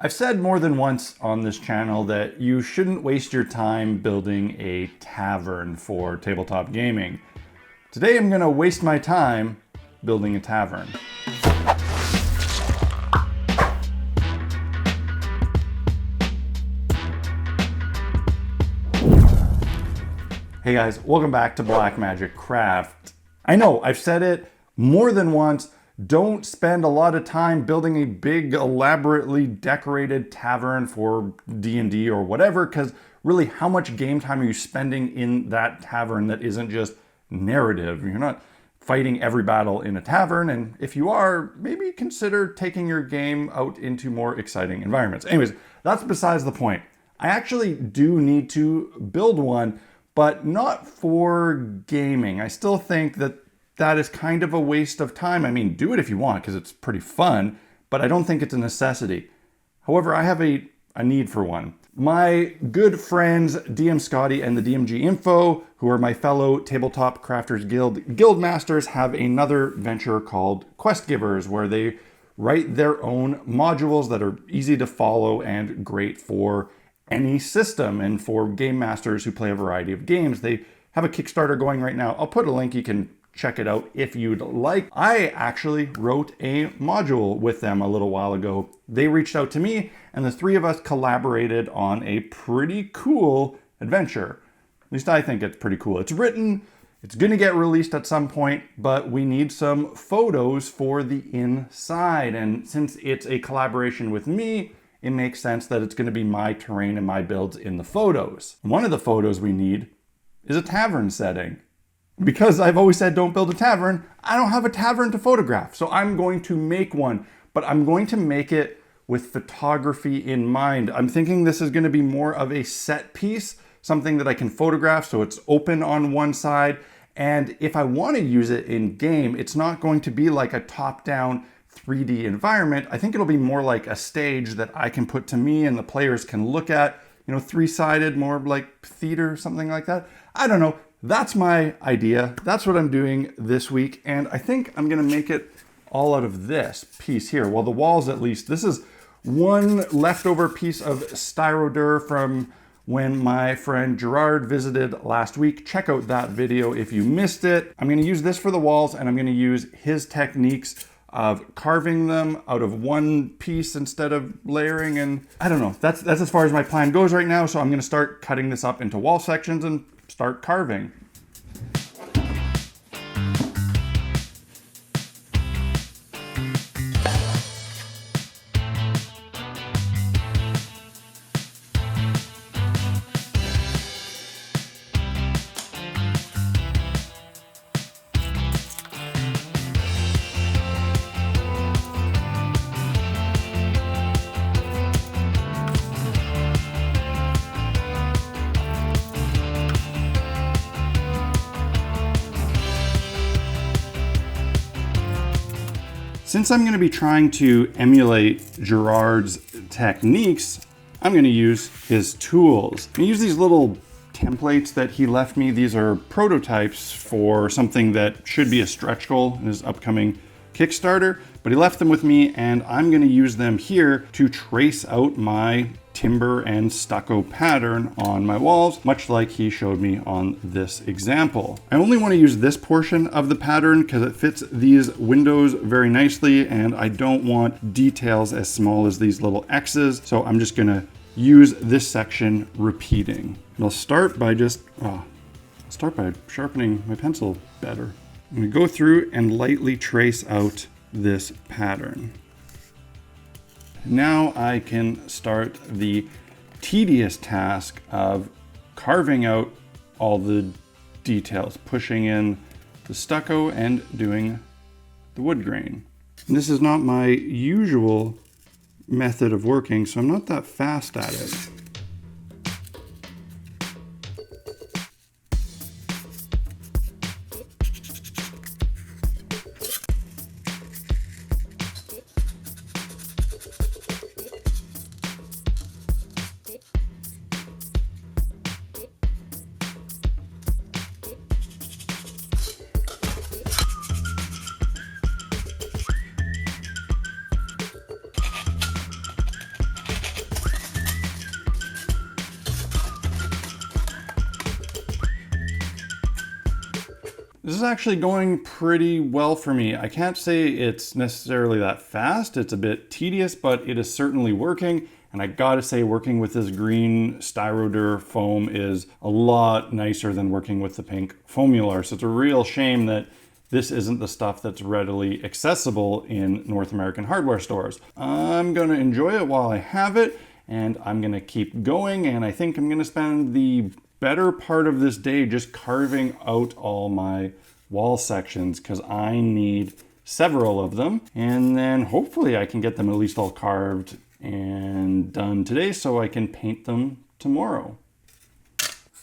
I've said more than once on this channel that you shouldn't waste your time building a tavern for tabletop gaming. Today I'm gonna waste my time building a tavern. Hey guys, welcome back to Black Magic Craft. I know, I've said it more than once, don't spend a lot of time building a big, elaborately decorated tavern for D&D or whatever, because really, how much game time are you spending in that tavern that isn't just narrative? You're not fighting every battle in a tavern, and if you are, maybe consider taking your game out into more exciting environments. Anyways, that's besides the point. I actually do need to build one, but not for gaming. I still think that that is kind of a waste of time. I mean, do it if you want, because it's pretty fun, but I don't think it's a necessity. However, I have a need for one. My good friends, DM Scotty and the DMG Info, who are my fellow Tabletop Crafters Guild Masters, have another venture called Quest Givers, where they write their own modules that are easy to follow and great for any system and for game masters who play a variety of games. They have a Kickstarter going right now. I'll put a link, you can check it out if you'd like. I actually wrote a module with them a little while ago. They reached out to me and the three of us collaborated on a pretty cool adventure. At least I think it's pretty cool. It's written, it's gonna get released at some point, but we need some photos for the inside. And since it's a collaboration with me, it makes sense that it's gonna be my terrain and my builds in the photos. One of the photos we need is a tavern setting. Because I've always said don't build a tavern, I don't have a tavern to photograph. So I'm going to make one, but I'm going to make it with photography in mind. I'm thinking this is going to be more of a set piece, something that I can photograph so it's open on one side. And if I want to use it in game, it's not going to be like a top-down 3D environment. I think it'll be more like a stage that I can put to me and the players can look at, you know, three-sided, more like theater, something like that. I don't know. That's my idea. That's what I'm doing this week. And I think I'm gonna make it all out of this piece here. Well, the walls at least. This is one leftover piece of styrodur from when my friend Gerard visited last week. Check out that video if you missed it. I'm gonna use this for the walls and I'm gonna use his techniques of carving them out of one piece instead of layering, and I don't know. That's as far as my plan goes right now. So I'm gonna start cutting this up into wall sections and start carving. Since I'm going to be trying to emulate Gerard's techniques, I'm going to use his tools. I use these little templates that he left me. These are prototypes for something that should be a stretch goal in his upcoming Kickstarter, but he left them with me and I'm going to use them here to trace out my timber and stucco pattern on my walls, much like he showed me on this example. I only want to use this portion of the pattern because it fits these windows very nicely and I don't want details as small as these little X's. So I'm just gonna use this section repeating. And I'll start by sharpening my pencil better. I'm gonna go through and lightly trace out this pattern. Now I can start the tedious task of carving out all the details, pushing in the stucco and doing the wood grain. And this is not my usual method of working, so I'm not that fast at it. This is actually going pretty well for me. I can't say it's necessarily that fast. It's a bit tedious, but it is certainly working. And I gotta say, working with this green Styrodur foam is a lot nicer than working with the pink Foamular. So it's a real shame that this isn't the stuff that's readily accessible in North American hardware stores. I'm gonna enjoy it while I have it, and I'm gonna keep going, and I think I'm gonna spend the better part of this day just carving out all my wall sections, because I need several of them, and then hopefully I can get them at least all carved and done today so I can paint them tomorrow.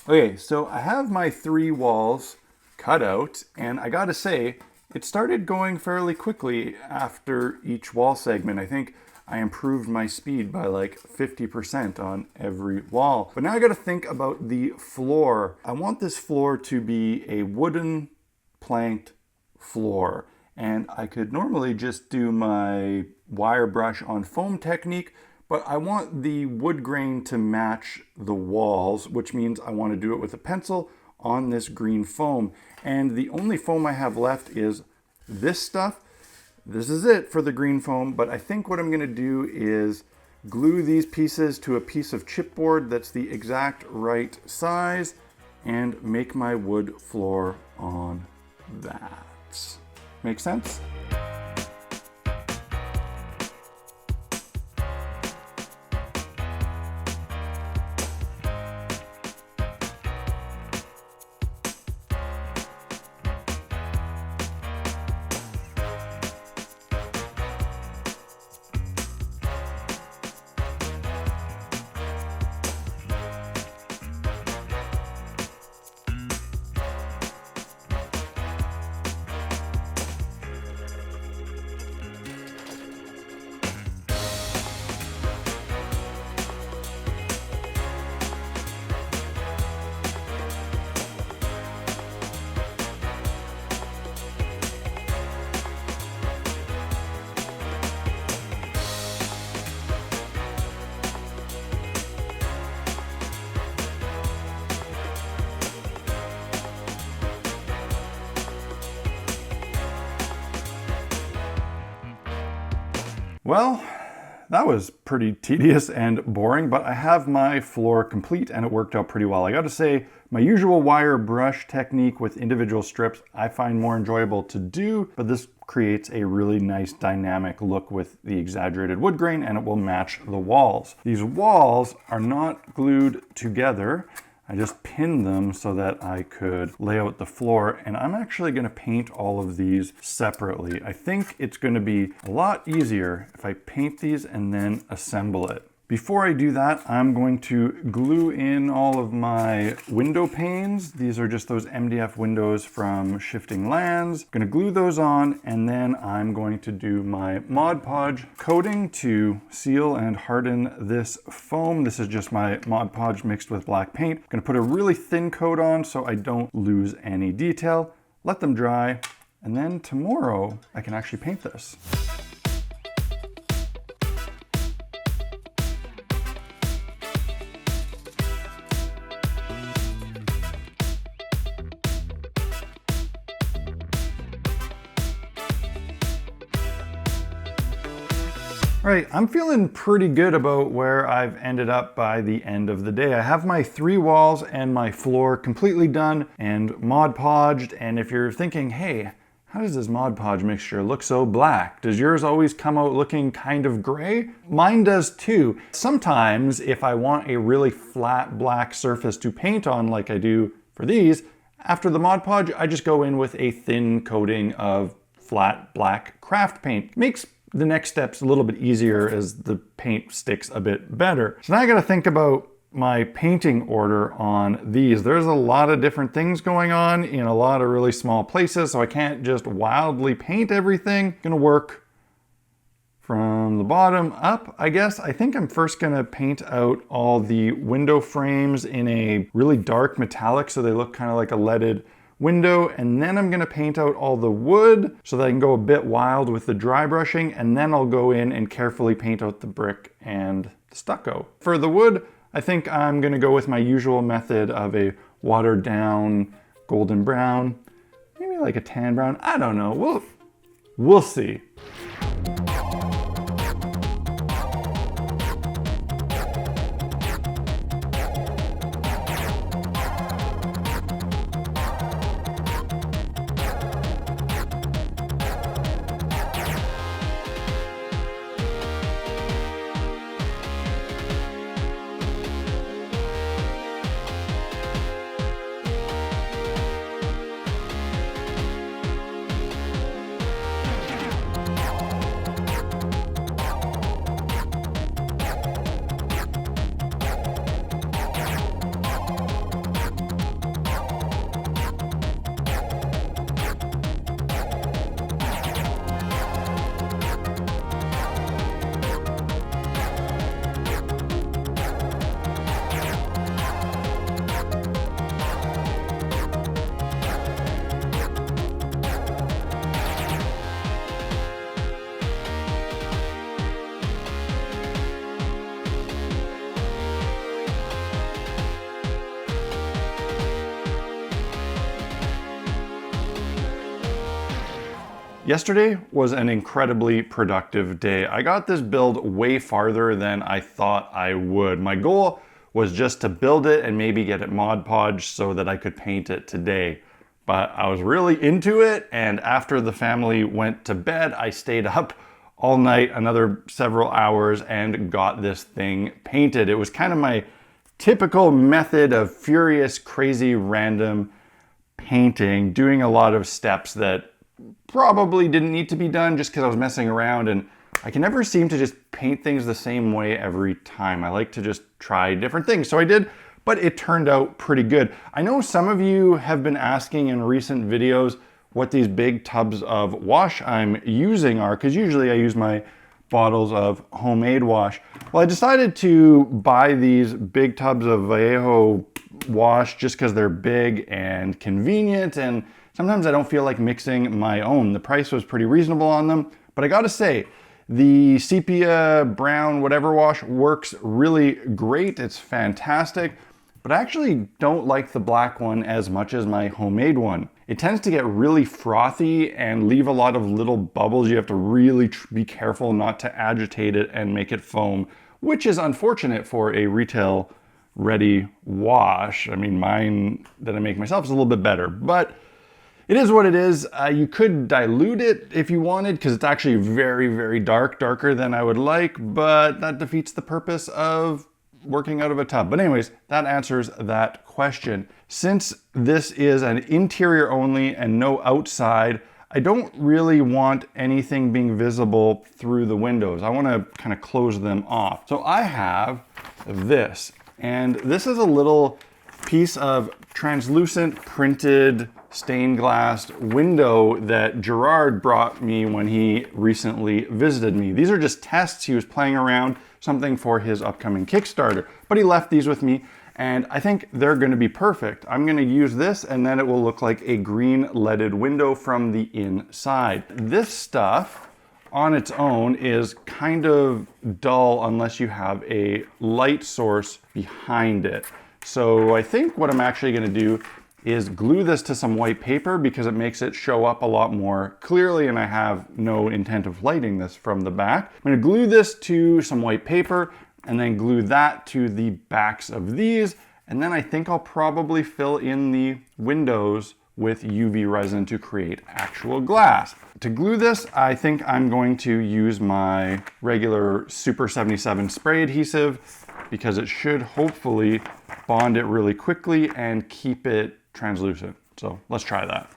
Okay, so I have my 3 walls cut out, and I gotta say, it started going fairly quickly after each wall segment. I think I improved my speed by like 50% on every wall. But now I gotta think about the floor. I want this floor to be a wooden planked floor. And I could normally just do my wire brush on foam technique, but I want the wood grain to match the walls, which means I want to do it with a pencil on this green foam. And the only foam I have left is this stuff. This is it for the green foam, but I think what I'm gonna do is glue these pieces to a piece of chipboard that's the exact right size and make my wood floor on that. Make sense? Well, that was pretty tedious and boring, but I have my floor complete and it worked out pretty well. I gotta say, my usual wire brush technique with individual strips I find more enjoyable to do, but this creates a really nice dynamic look with the exaggerated wood grain, and it will match the walls. These walls are not glued together. I just pinned them so that I could lay out the floor, and I'm actually gonna paint all of these separately. I think it's gonna be a lot easier if I paint these and then assemble it. Before I do that, I'm going to glue in all of my window panes. These are just those MDF windows from Shifting Lands. I'm gonna glue those on, and then I'm going to do my Mod Podge coating to seal and harden this foam. This is just my Mod Podge mixed with black paint. I'm gonna put a really thin coat on so I don't lose any detail. Let them dry, and then tomorrow I can actually paint this. All right, I'm feeling pretty good about where I've ended up by the end of the day. I have my 3 walls and my floor completely done and Mod Podged. And if you're thinking, hey, how does this Mod Podge mixture look so black? Does yours always come out looking kind of gray? Mine does too. Sometimes if I want a really flat black surface to paint on like I do for these, after the Mod Podge, I just go in with a thin coating of flat black craft paint. Makes the next step's a little bit easier as the paint sticks a bit better. So now I gotta think about my painting order on these. There's a lot of different things going on in a lot of really small places, so I can't just wildly paint everything. Gonna work from the bottom up, I guess. I think I'm first gonna paint out all the window frames in a really dark metallic so they look kind of like a leaded window, and then I'm gonna paint out all the wood so that I can go a bit wild with the dry brushing, and then I'll go in and carefully paint out the brick and the stucco. For the wood, I think I'm gonna go with my usual method of a watered down golden brown, maybe maybe like a tan brown. I don't know. We'll see. Yesterday was an incredibly productive day. I got this build way farther than I thought I would. My goal was just to build it and maybe get it Mod Podged so that I could paint it today. But I was really into it, and after the family went to bed, I stayed up all night, another several hours, and got this thing painted. It was kind of my typical method of furious, crazy, random painting, doing a lot of steps that probably didn't need to be done just because I was messing around, and I can never seem to just paint things the same way every time. I like to just try different things. So I did, but it turned out pretty good. I know some of you have been asking in recent videos what these big tubs of wash I'm using are, because usually I use my bottles of homemade wash. Well, I decided to buy these big tubs of Vallejo wash just because they're big and convenient, and sometimes I don't feel like mixing my own. The price was pretty reasonable on them, but I gotta say, the sepia, brown, whatever wash works really great. It's fantastic, but I actually don't like the black one as much as my homemade one. It tends to get really frothy and leave a lot of little bubbles. You have to really be careful not to agitate it and make it foam, which is unfortunate for a retail ready wash. I mean, mine that I make myself is a little bit better, but it is what it is. You could dilute it if you wanted, because it's actually very, very dark, darker than I would like, but that defeats the purpose of working out of a tub. But anyways, that answers that question. Since this is an interior only and no outside, I don't really want anything being visible through the windows. I want to kind of close them off. So I have this, and this is a little piece of translucent printed stained glass window that Gerard brought me when he recently visited me. These are just tests. He was playing around, something for his upcoming Kickstarter, but he left these with me, and I think they're going to be perfect. I'm going to use this, and then it will look like a green leaded window from the inside. This stuff on its own is kind of dull unless you have a light source behind it. So I think what I'm actually going to do is glue this to some white paper because it makes it show up a lot more clearly, and I have no intent of lighting this from the back. I'm going to glue this to some white paper and then glue that to the backs of these, and then I think I'll probably fill in the windows with UV resin to create actual glass. To glue this, I think I'm going to use my regular Super 77 spray adhesive because it should hopefully bond it really quickly and keep it translucent. So let's try that.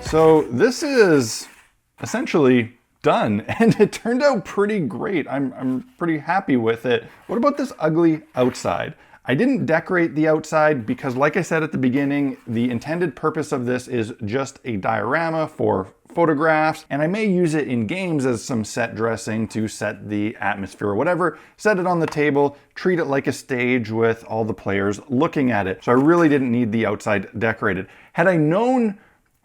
So this is essentially done, and it turned out pretty great. I'm pretty happy with it. What about this ugly outside? I didn't decorate the outside because, like I said at the beginning, the intended purpose of this is just a diorama for photographs, and I may use it in games as some set dressing to set the atmosphere or whatever, set it on the table, treat it like a stage with all the players looking at it. So I really didn't need the outside decorated. Had I known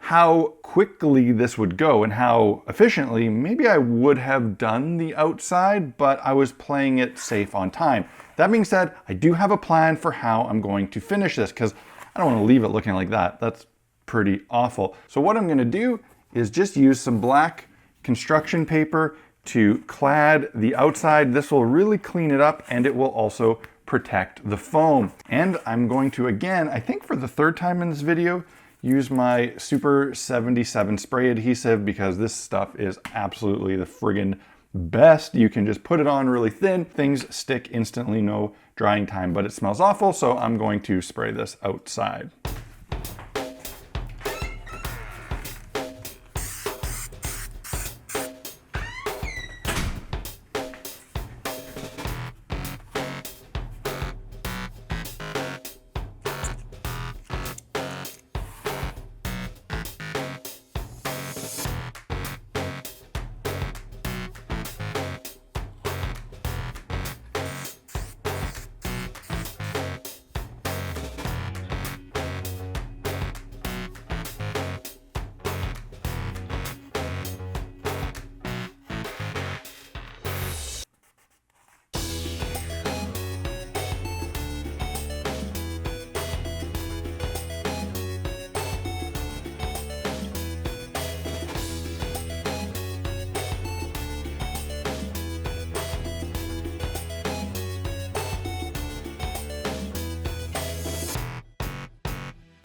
how quickly this would go and how efficiently, maybe I would have done the outside, but I was playing it safe on time. That being said, I do have a plan for how I'm going to finish this because I don't want to leave it looking like that. That's pretty awful. So what I'm going to do is just use some black construction paper to clad the outside. This will really clean it up, and it will also protect the foam. And I'm going to, again, I think for the third time in this video, use my Super 77 spray adhesive because this stuff is absolutely the friggin' best. You can just put it on really thin. Things stick instantly, no drying time, but it smells awful, so I'm going to spray this outside.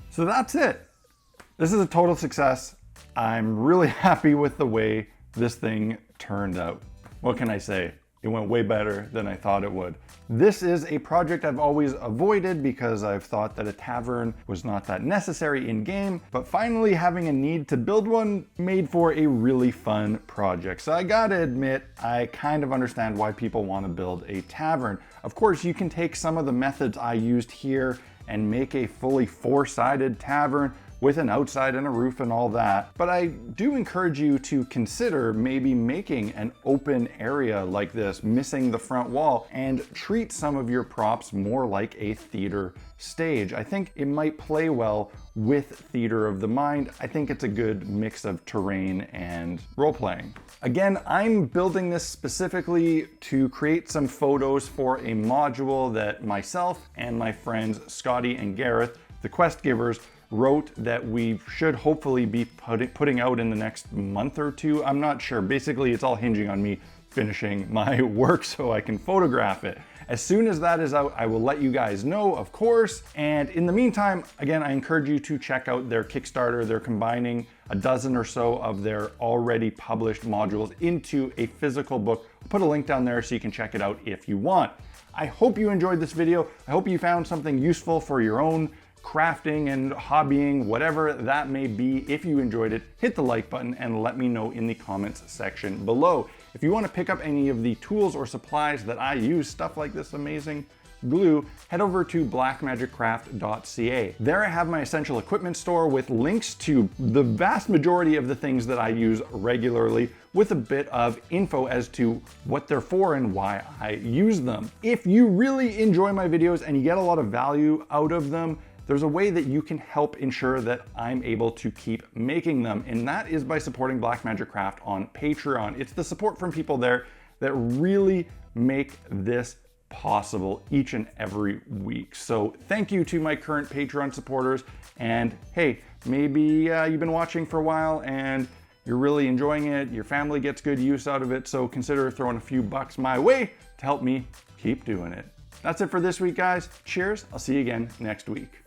So that's it. This is a total success. I'm really happy with the way this thing turned out. What can I say? It went way better than I thought it would. This is a project I've always avoided because I've thought that a tavern was not that necessary in game, but finally having a need to build one made for a really fun project. So I gotta admit, I kind of understand why people want to build a tavern. Of course, you can take some of the methods I used here and make a fully four-sided tavern with an outside and a roof and all that. But I do encourage you to consider maybe making an open area like this, missing the front wall, and treat some of your props more like a theater stage. I think it might play well with theater of the mind. I think it's a good mix of terrain and role-playing. Again, I'm building this specifically to create some photos for a module that myself and my friends Scotty and Gareth, the Quest Givers, wrote that we should hopefully be putting out in the next month or two. I'm not sure. Basically, it's all hinging on me finishing my work so I can photograph it. As soon as that is out, I will let you guys know, of course. And in the meantime, again, I encourage you to check out their Kickstarter. They're combining a dozen or so of their already published modules into a physical book. I'll put a link down there so you can check it out if you want. I hope you enjoyed this video. I hope you found something useful for your own crafting and hobbying, whatever that may be. If you enjoyed it, hit the like button and let me know in the comments section below. If you want to pick up any of the tools or supplies that I use, stuff like this amazing glue, head over to blackmagiccraft.ca. There I have my essential equipment store with links to the vast majority of the things that I use regularly, with a bit of info as to what they're for and why I use them. If you really enjoy my videos and you get a lot of value out of them, there's a way that you can help ensure that I'm able to keep making them, and that is by supporting Black Magic Craft on Patreon. It's the support from people there that really make this possible each and every week. So thank you to my current Patreon supporters, and hey, maybe you've been watching for a while and you're really enjoying it, your family gets good use out of it, so consider throwing a few bucks my way to help me keep doing it. That's it for this week, guys. Cheers. I'll see you again next week.